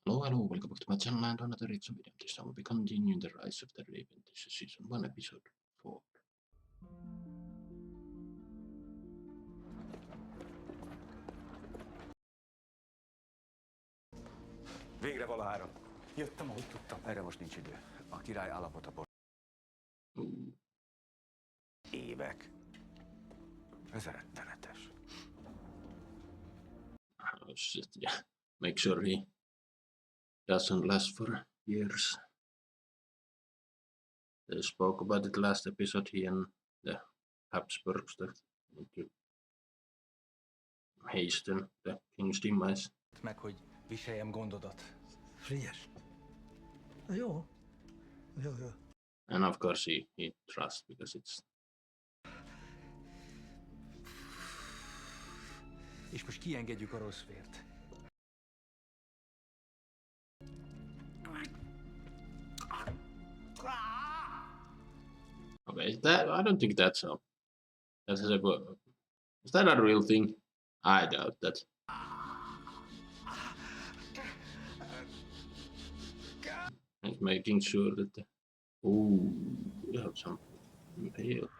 Hello, welcome back to my channel and another reaction video. This time we'll be continuing the Rise of the Raven. This is season 1, episode 4. Végre valahára. Jöttem, ahogy tudtam. Erre most nincs idő. A király állapota évek. Ez rettenetes. Oh shit, yeah. Make sure he doesn't last for years. They spoke about it last episode, he and the Habsburgs that want to hasten the king's demise. Meg, hogy viseljem gondodat. Frigyes. Jó. Jó. And of course he trusts because it's... És most kiengedjük a rossz vért. Okay, I don't think that's a... Is that a real thing? I doubt that. And making sure that the... Ooh, we have some impaled.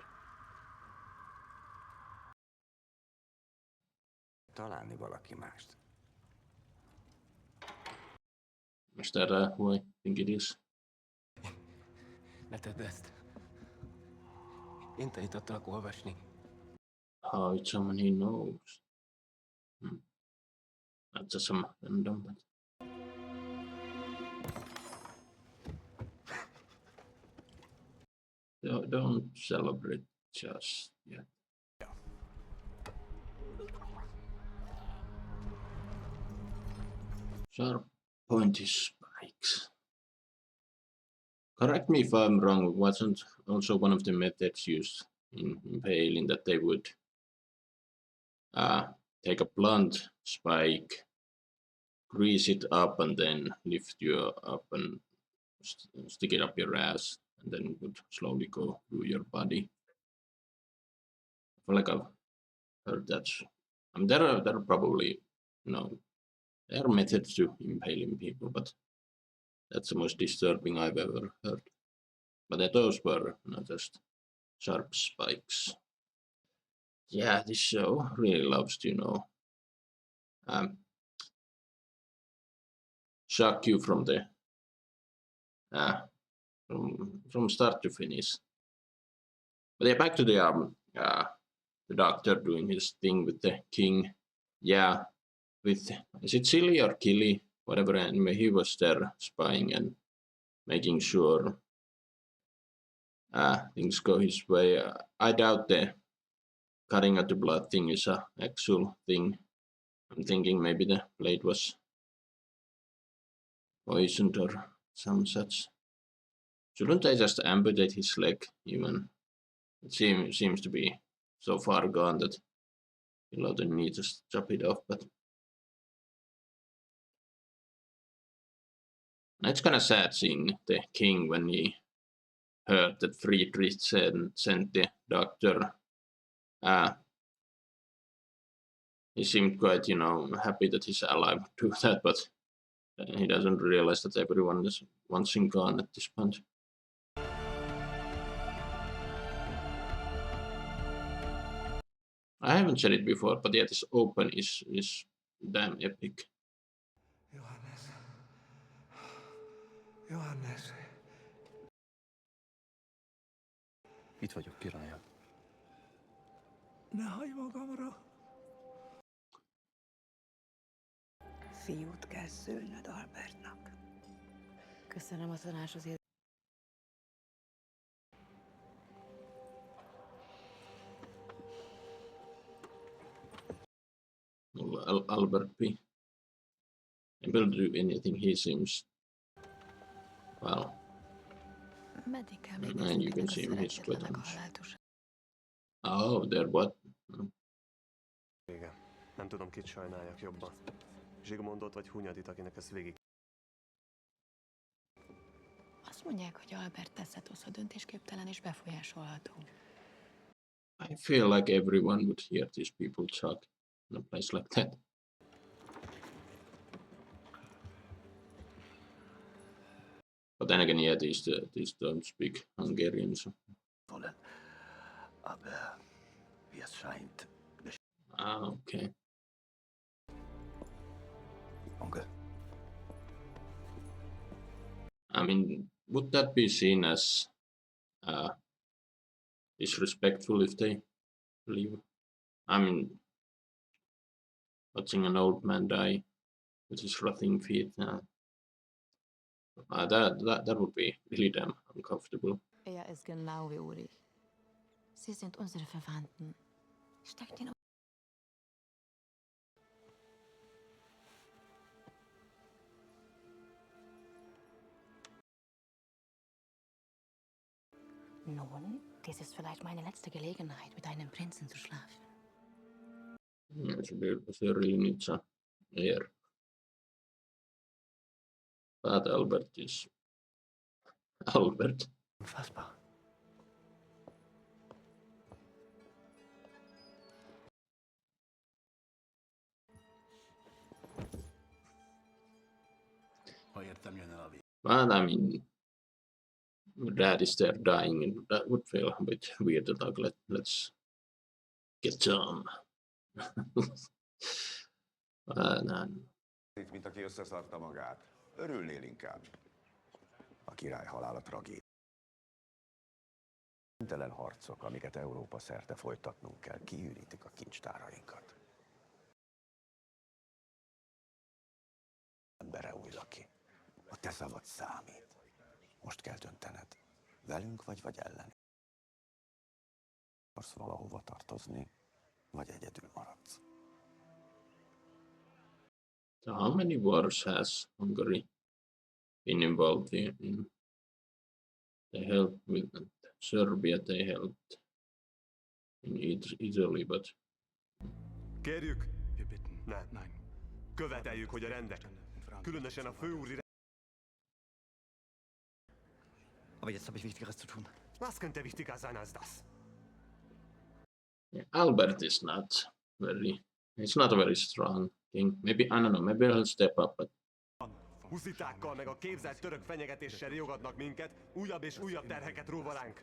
Találni valaki mást. Is that who I think it is? Ne tedd ezt. Én tanítottalak olvasni. Oh, it's someone he knows. Not just some random, but... Don't celebrate just yet. Sharp pointy spikes. Correct me if I'm wrong, wasn't also one of the methods used in impaling that they would take a blunt spike, grease it up, and then lift you up and stick it up your ass, and then it would slowly go through your body. I feel like I've heard that. I mean, there are probably, there are methods to impaling people, but that's the most disturbing I've ever heard. But those were just sharp spikes. Yeah, this show really loves to, shock you from the from start to finish. But yeah, back to the doctor doing his thing with the king. Yeah, with, is it Silly or Killy? Whatever anime, he was there spying and making sure things go his way. I doubt the cutting out the blood thing is a actual thing. I'm thinking maybe the blade was poisoned or some such. Shouldn't they just amputate his leg even? It seems to be so far gone that below the knee, just chop it off, but it's kind of sad seeing the king when he heard that Friedrich sent the doctor. He seemed quite, happy that he's alive to do that, but he doesn't realize that everyone is once in gone at this point. I haven't said it before, but yeah, this open is damn epic. Johannes. Itt vagyok, királyom. Ne hagyj magamra. Fiút kell szülnöd Albertnak. Köszönöm a tanácsot. Albert P. Able to do anything, he seems, well, and you can see him, he's quite honest. Oh, they're what? Igen. Nem tudom, kit sajnáljak jobban. Zsigmondot vagy Hunyadit, akinek ez végig... Azt mondják, hogy Albert Tessetosz a döntésképtelen és befolyásolható. I feel like everyone would hear these people talk in a place like that. But then again, yeah, these don't speak Hungarian. So. wollen. Aber wie es scheint, Okay. Onkel. I mean, would that be seen as disrespectful if they leave? I mean, watching an old man die with his rotting feet, that would be really damn uncomfortable. Ist genau wie Uri. Sie sind unsere Verwandten. Steckt ihn. Nun, dies ist vielleicht meine letzte Gelegenheit, mit einem Prinzen zu schlafen. Se really needs a air. But Albert is Albert. Unfassbar. But I mean, Dad is there dying, and that would feel a bit weird. Like, let's get on. Itt, mint aki összeszarta magát. Örülnél inkább. A király halála tragédia. Telen harcok, amiket Európa szerte folytatnunk kell, kiürítik a kincstárainkat. Embere új laki. A te szavad számít. Most kell döntened. Velünk vagy ellen. Akarsz valahova tartozni, vagy egyedül maradsz. So how many wars has Hungary been involved in? They helped with Serbia, they helped in Italy, but... Kérjük! Nem. Követeljük, hogy a rendet, különösen a főúri... Aber jetzt habe ich Wichtigeres zu tun. Was könnte wichtiger sein als das? Yeah, Albert is not he's not a very strong king. Maybe, I don't know, maybe he'll step up, but... Huszitákkal meg a képzelt török fenyegetéssel riogatnak minket, újabb és újabb terheket ró ránk.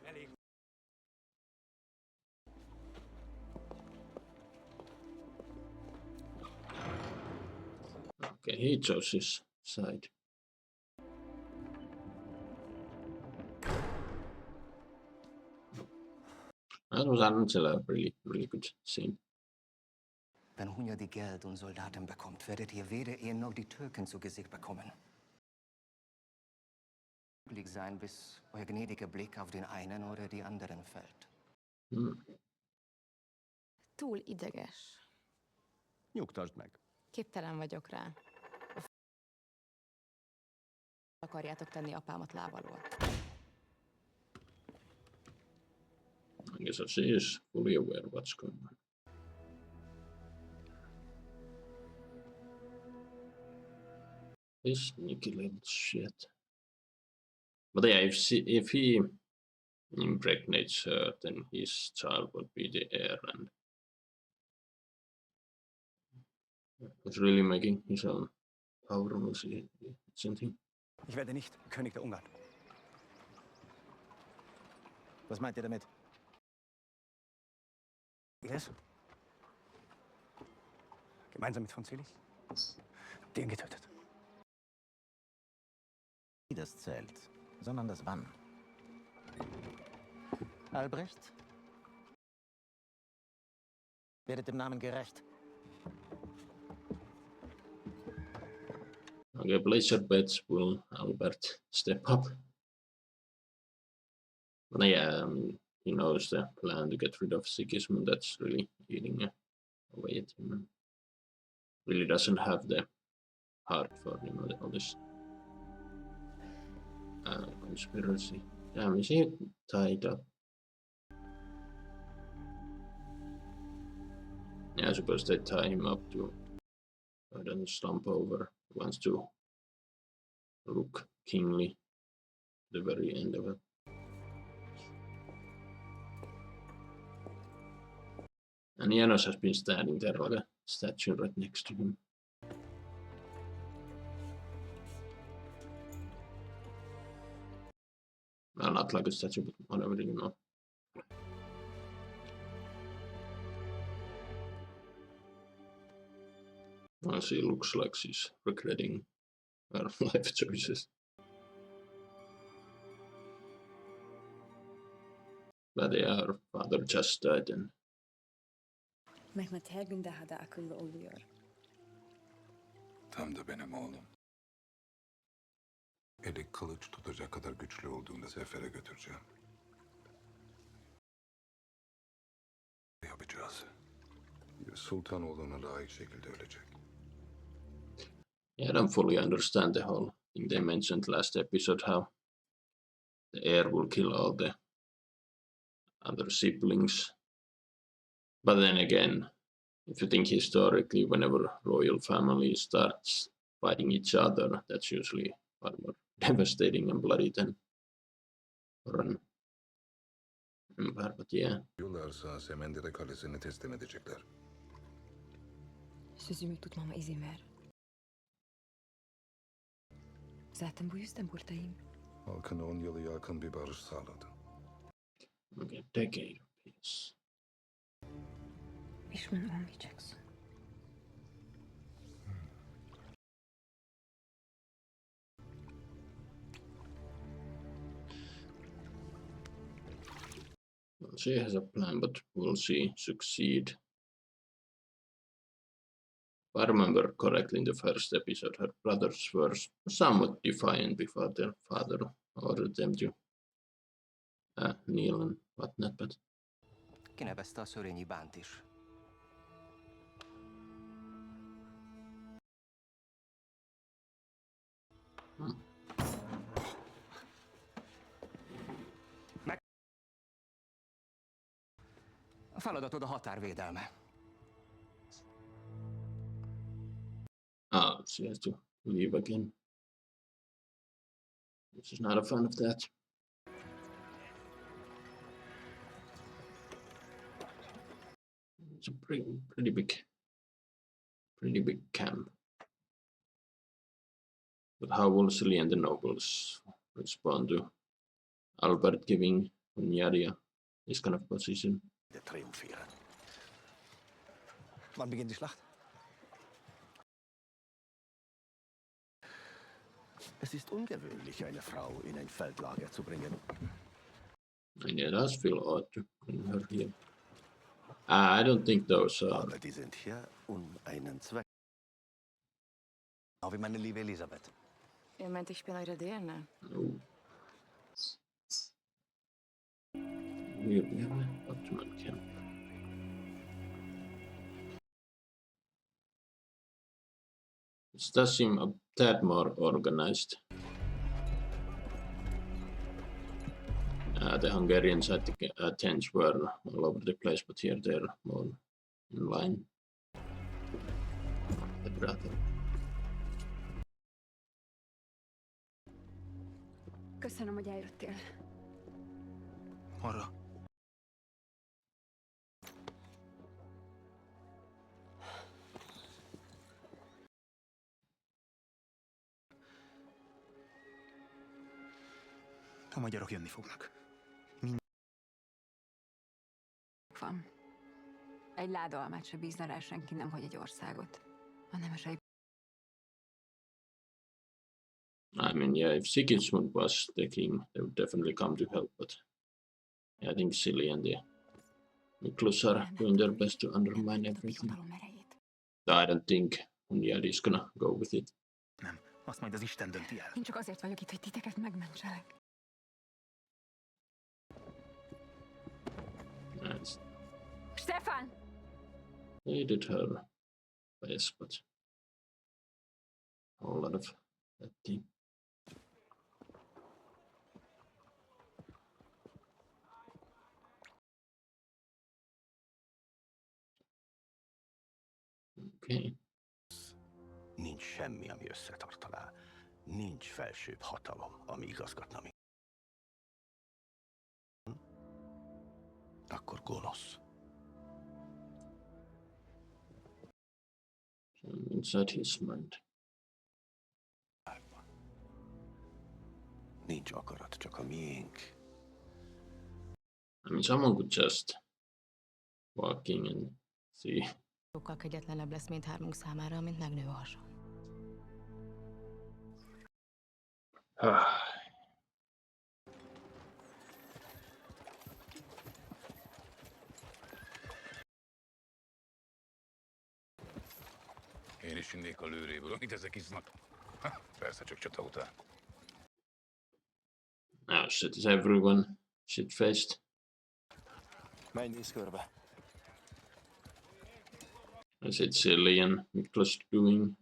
Okay, he chose his side. That was Angela, really good scene. Wenn Hunyadi Geld und Soldaten bekommt, werdet ihr weder ihr noch die Türken zu Gesicht bekommen. Sein, bis euer gnädiger Blick auf den einen oder die anderen fällt. Túl ideges. Nyugtasd meg. Képtelen vagyok rá. Akarjátok tenni apámat láb alól. I guess she is fully aware of what's going on. This sneaky little shit. But yeah, if he impregnates her, then his child would be the heir, and he's really making his own power, isn't he? Ich werde nicht König der Ungarn. Was meint ihr damit? Yes? Gemeinsam mit von Zielig? Den getötet. Nicht das zählt, sondern das Wann. Albrecht? Werdet dem Namen gerecht. Okay, place your bets. Will Albert step up? But yeah, he knows the plan to get rid of Sigismund. That's really eating away at him. And really doesn't have the heart for all this conspiracy. Damn, is he tied up? Yeah, I suppose they tie him up to then stomp over. He wants to look kingly at the very end of it. And Janos has been standing there like a statue right next to him. not like a statue, but whatever, you know. Well, she looks like she's regretting her life choices. But yeah, her father just died and مهما تهاجم ده هذا akıllı oluyor. Tam da benim oğlum. Eli kılıç tutacak kadar güçlü olduğunda sefere götüreceğim. Yapacağız. Bir sultan olduğuna layık şekilde ölecek. yeah, I don't fully understand the whole thing they mentioned last episode, how the heir will kill all the other siblings. But then again, if you think historically, whenever royal family starts fighting each other, that's usually far more devastating and bloody than for an empire. But yeah, Yollarsa Semendire Kalesi'ni teslim edecekler. Sözümü tutmama izin ver. Zaten bu yüzden buradayım. Halkına 10 yılı yakın bir barış sağladı. okay, decade of peace. Pişman olmayacaksın. Well, she has a plan, but will she succeed? If I remember correctly, in the first episode, her brothers were somewhat defiant before their father ordered them to kneel and whatnot, but Kinevezte a szörényi bánt is. A feladatod a határvédelme. she has to leave again. She's not a fan of that. It's a pretty big camp. But how will Silly and the nobles respond to Albert giving Hunyadia this kind of position? Triumfieren. Wann beginnt die Schlacht? Es ist ungewöhnlich, eine Frau in ein Feldlager zu bringen. And yeah, it does feel odd to bring her here. I don't think those are. Aber die sind hier einen Zweck. Wie meine liebe Elisabeth. Je meint, ich bin eure Dirne. No. Here we have an Ottoman camp. It does seem a tad more organized. The Hungarians, I think, tents were all over the place, but here they're more in line. The brother. Köszönöm, hogy eljöttél. Arra. A magyarok jönni fognak. Van. Egy láda almát se bízna rá senki, nem hogy egy országot. A nemesei. I mean, yeah, if Sigismund was the king, they would definitely come to help, but yeah, I think Silly and the Miklós are doing their best to undermine everything. I don't think Hunyadi is gonna go with it. Nem, azt majd az Isten dönti el. Én csak azért vagyok itt, hogy titeket megmentselek. Nice. Stefan! They did her best, but a whole lot of that thing. Okay. Nincs semmi, ami összetartaná. Nincs felsőbb hatalom, ami igazgatna minket. Akkor gonosz. So inside his mind. Nincs akarat, csak a miénk, I mean, someone could just walking and see. Sokkal kegyetlenebb lesz mindhármunk számára, mint megnő a hason. Én is innék a lőréből, amit ezek isznak. Ha, persze csak csata után. Oh shit, is everyone shit-faced? Menj, nézz körbe. Is it silly and Miklos doing?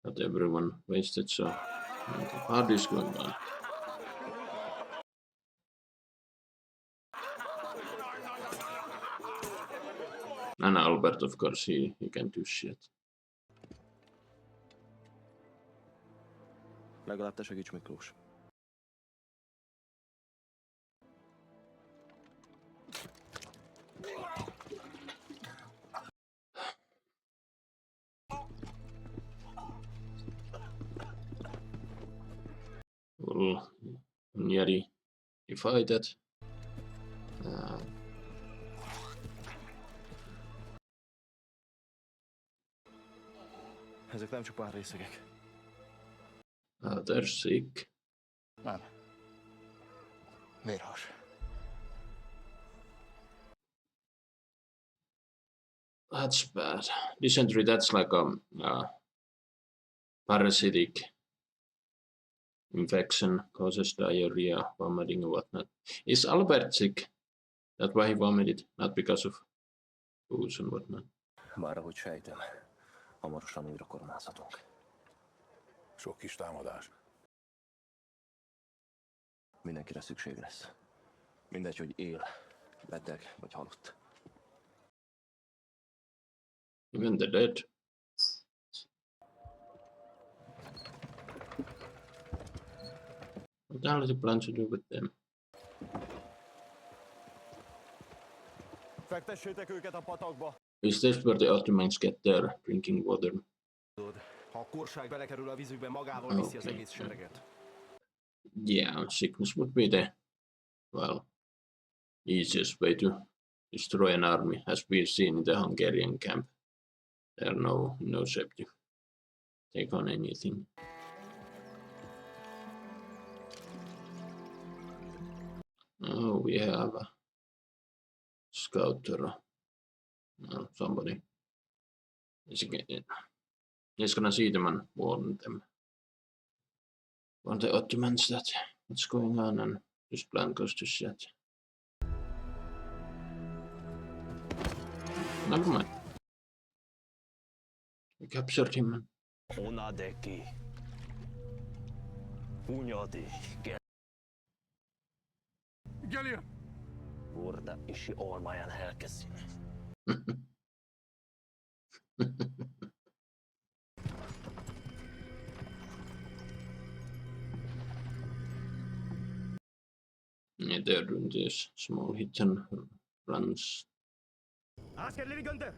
Not everyone wasted, so the party is going on. And Albert, of course, he can do shit. Legalább te segíts, Miklós. Well, Nyeri, he fight it. Ezek nem csupán részegek. They're sick. Nem. Vérhas. That's bad. Dysentery, that's like a parasitic infection, causes diarrhea, vomiting and whatnot. Is Albert sick? That's why he vomited, not because of booze and whatnot. Bár ahogy sejtem, hamarosan újra koronázhatunk. Sok kis támadás. Mindenkire szükség lesz. Mindegy, hogy él, beteg vagy halott. Even the dead. What the hell is he plan to do with them? Fektessétek őket a patakba! Is this where the Ottomans get their drinking water? Ha a korság belekerül a vízükbe, magával viszi az egész sereget. Yeah, sickness would be the, well, easiest way to destroy an army, as we've seen in the Hungarian camp. There are no shape to take on anything. Oh, we have a scouter. No, somebody is gonna see them and warn them. Warn the Ottomans that what's going on, and this plan goes to shit. Never mind. We captured him. Onadeki. Hunyadi. Geliyor. Burada işi olmayan herkes. Yeah, they're doing this small hit and runs. Askerleri gönder.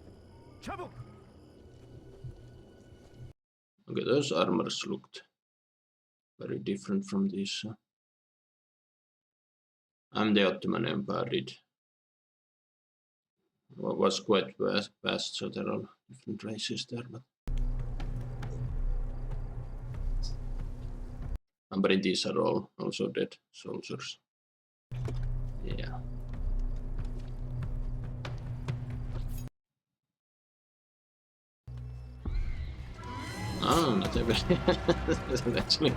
Çabuk. Okay, those armors looked very different from these. And the Ottoman Empire was quite vast, so there are different races there. But these are all also dead soldiers. Yeah. Oh, not everything. Actually.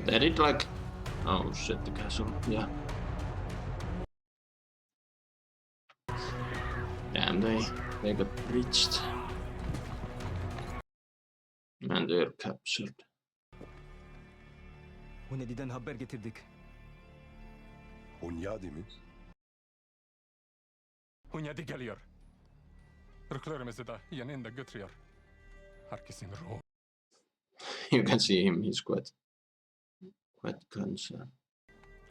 They did like, oh shit, the castle, yeah. Damn, they got breached. And they're captured. Hunyadi'den haber getirdik. Hunyadi mi? Hunyadi geliyor. Irklarımızı da yanında götürüyor. Herkesin ruhu. You can see him, he's quite concerned.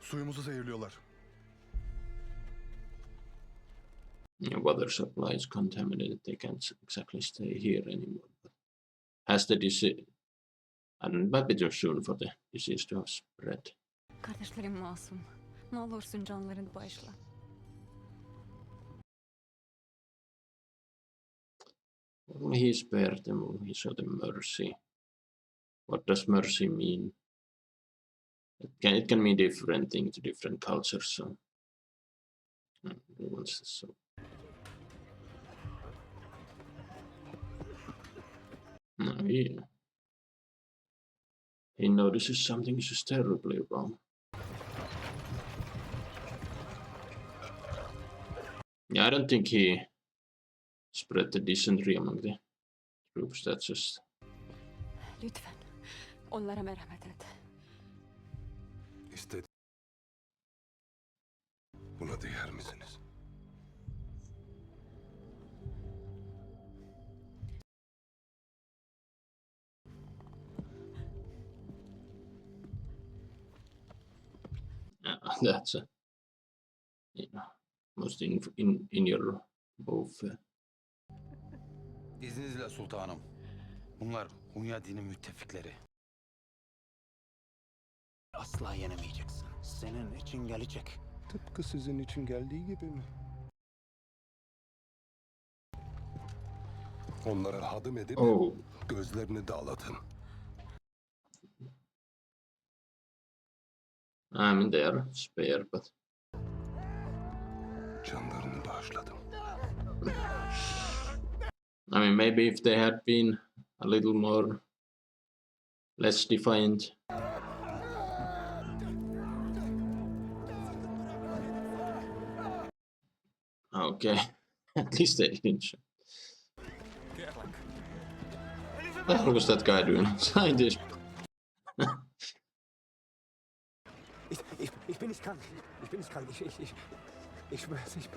Suyumuzu zehirliyorlar. Water supply is contaminated. They can't exactly stay here anymore. But has the disease, and might be too soon for the disease to have spread. Kardeşlerim masum. Ne olursun canlarını bağışla. Only he spared them, only he showed them mercy. What does mercy mean? It can mean different things to different cultures. So, so. No, he notices something is just terribly wrong. Yeah, I don't think he spread the dysentery among the troops. That's just. Lütfen onlara merhamet et. İstedi. Buna değer misiniz? That's most in your both. İzninizle sultanım. Bunlar Hunyadi'nin müttefikleri. Asla yenemeyeceksin. Senin için gelecek. Tıpkı sizin için geldiği gibi mi? Onlara hadım edip gözlerini dağlatın. I mean, they are spare, but. Canlarını bağışladım. I mean, maybe if they had been a little more less defiant. Okay, at least they didn't show. What the hell was that guy doing? Scientist. Ich bin nicht krank. Ich bin nicht krank. Ich schwöre es nicht.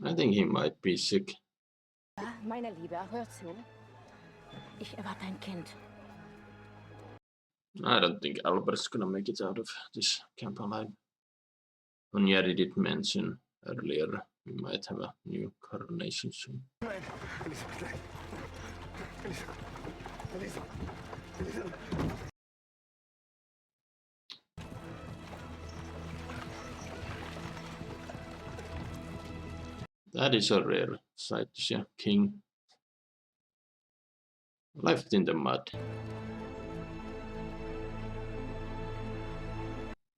I think he might be sick. Meine Liebe, hör zu. Ich erwarte ein Kind. I don't think Albert's gonna make it out of this camp alive. Hunyadi did mention earlier we might have a new coronation soon. That is a rare sight to see a king left in the mud.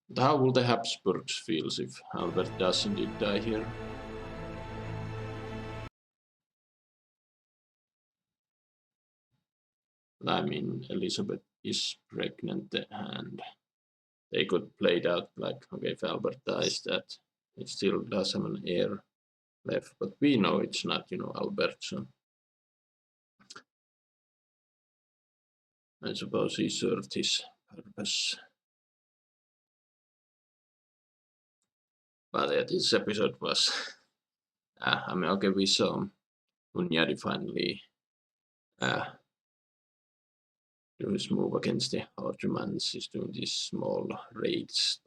But how will the Habsburgs feel if Albert does indeed die here? I mean, Elizabeth is pregnant and they could play it out like, okay, if Albert dies, that it still does have an heir left, but we know it's not, Albert, so I suppose he served his purpose. But yeah, this episode was, I mean, okay, we saw Hunyadi finally do his move against the Ottomans. He's doing these small raids,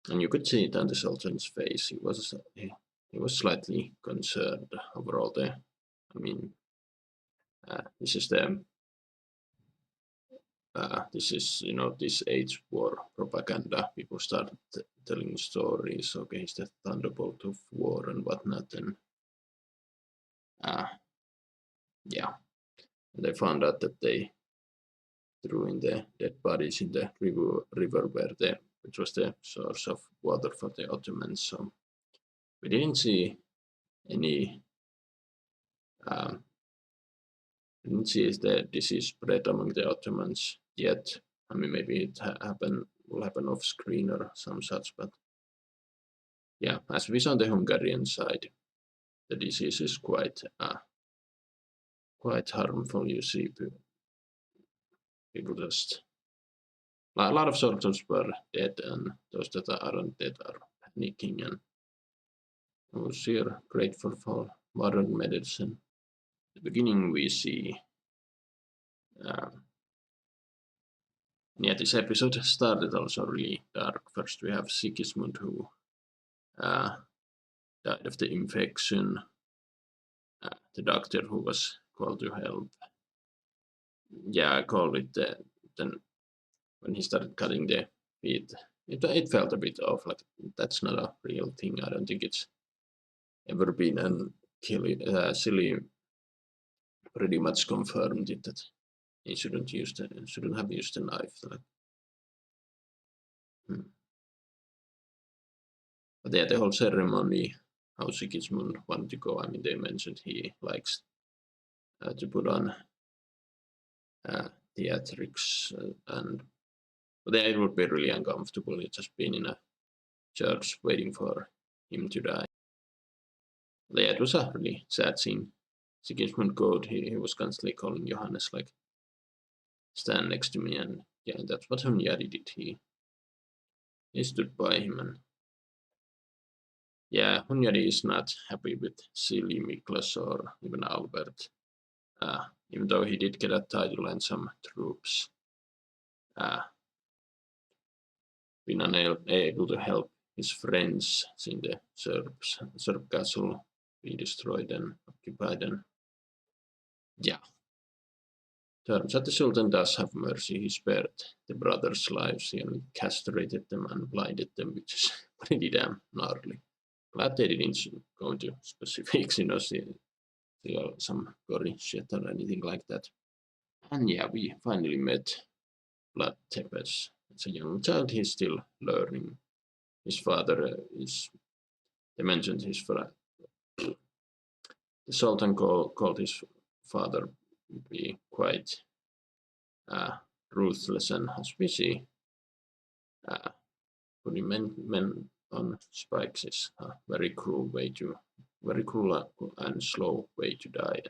and you could see it on the Sultan's face. He was slightly concerned overall. This is this age war propaganda. People started telling stories. Okay, he's the thunderbolt of war and whatnot, and yeah. And they found out that they threw in the dead bodies in the river which was the source of water for the Ottomans. So we didn't see any. Didn't see the disease spread among the Ottomans yet. I mean, maybe it will happen off screen or some such, but yeah, as we saw on the Hungarian side, the disease is quite harmful. You see, people just a lot of soldiers were dead, and those that aren't dead are panicking. And I was here grateful for modern medicine. At the beginning, we see Yeah, this episode started also really dark. First we have Sigismund who died of the infection. The doctor who was called to help. Yeah, I called it then when he started cutting the feet. It felt a bit off, like that's not a real thing. I don't think it's ever been, and Silly pretty much confirmed it that he shouldn't have used the knife. Like, But yeah, the whole ceremony, how Sigismund wanted to go. I mean, they mentioned he likes to put on theatrics, but yeah, it would be really uncomfortable. It's just being in a church waiting for him to die. But yeah, it was a really sad scene. Sigismund God, he was constantly calling Johannes like, stand next to me, and yeah, that's what Hunyadi did. He stood by him, and yeah, Hunyadi is not happy with Silly, Miklas, or even Albert. Even though he did get a title and some troops, been unable to help his friends seeing the Serb castle be destroyed and occupied, and yeah. Turns out the Sultan does have mercy. He spared the brothers' lives. He only castrated them and blinded them, which is pretty damn gnarly. Glad they didn't go into specifics, see some gory shit or anything like that. And yeah, we finally met Vlad Tepes. As a young child, he's still learning. His father they mentioned his father. The Sultan called his father be quite ruthless, and as we see, putting men on spikes is a very cruel and slow way to die.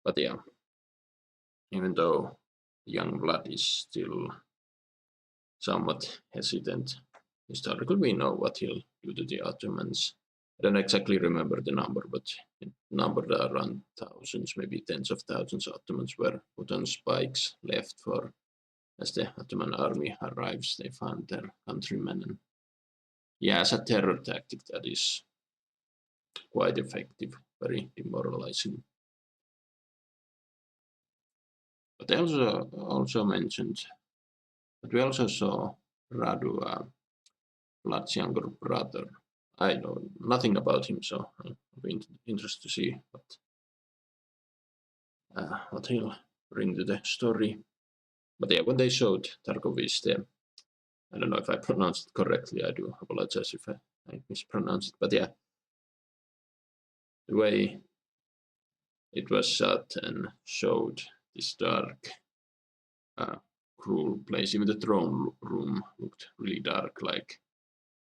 But yeah, even though young Vlad is still somewhat hesitant, historically we know what he'll do to the Ottomans. I don't exactly remember the number, but it numbered around thousands, maybe tens of thousands of Ottomans were put on spikes, left for, as the Ottoman army arrives, they found their countrymen. And yeah, as a terror tactic, that is quite effective, very demoralizing. But they also mentioned that we also saw Radu, Vlad's younger brother. I know nothing about him, so I'll be interested to see what he'll bring to the story. But yeah, when they showed Targoviste, I don't know if I pronounced it correctly. I do apologize if I mispronounced it. But yeah, the way it was shot and showed this dark, cruel place. Even the throne room looked really dark. Like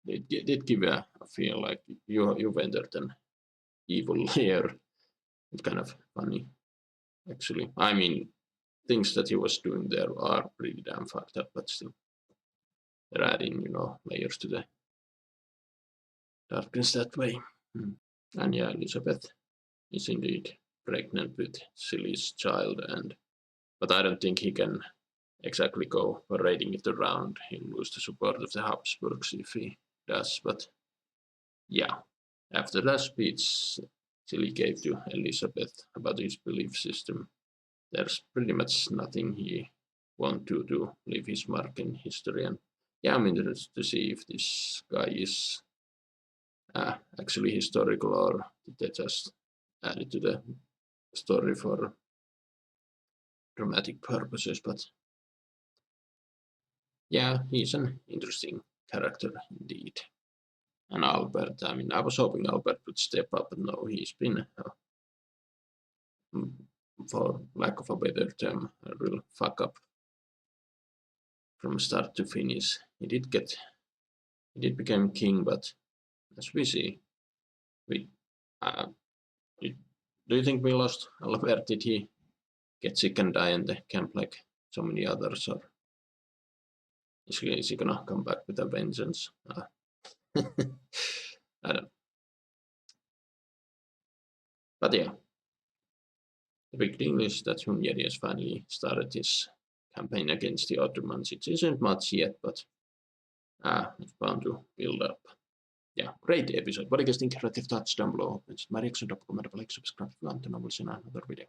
they did give a feel like you've entered an evil lair. It's kind of funny, actually. I mean, things that he was doing there are pretty damn fucked up, but still, they're adding, layers to the darkness that way. And yeah, Elizabeth is indeed pregnant with Silly's child, but I don't think he can exactly go parading it around. He'll lose the support of the Habsburgs if he does. But yeah, after that speech Silly gave to Elizabeth about his belief system, there's pretty much nothing he won't do to leave his mark in history. And yeah, I'm interested to see if this guy is actually historical, or did they just add it to the story for dramatic purposes. But yeah, he's an interesting character indeed. And Albert, I mean, I was hoping Albert would step up, but no, he's been, for lack of a better term, a real fuck up from start to finish. He did become king, but as we see, do you think we lost Albert? Did he get sick and die in the camp like so many others, or is he gonna come back with a vengeance? I don't know. But yeah, the big thing is that Hunyadi has finally started his campaign against the Ottomans. It isn't much yet, but it's bound to build up. Yeah, great episode. What do you guys think? Relative thoughts down below. It's my reaction. Drop a comment, like, subscribe if you want, and I will see you in another video.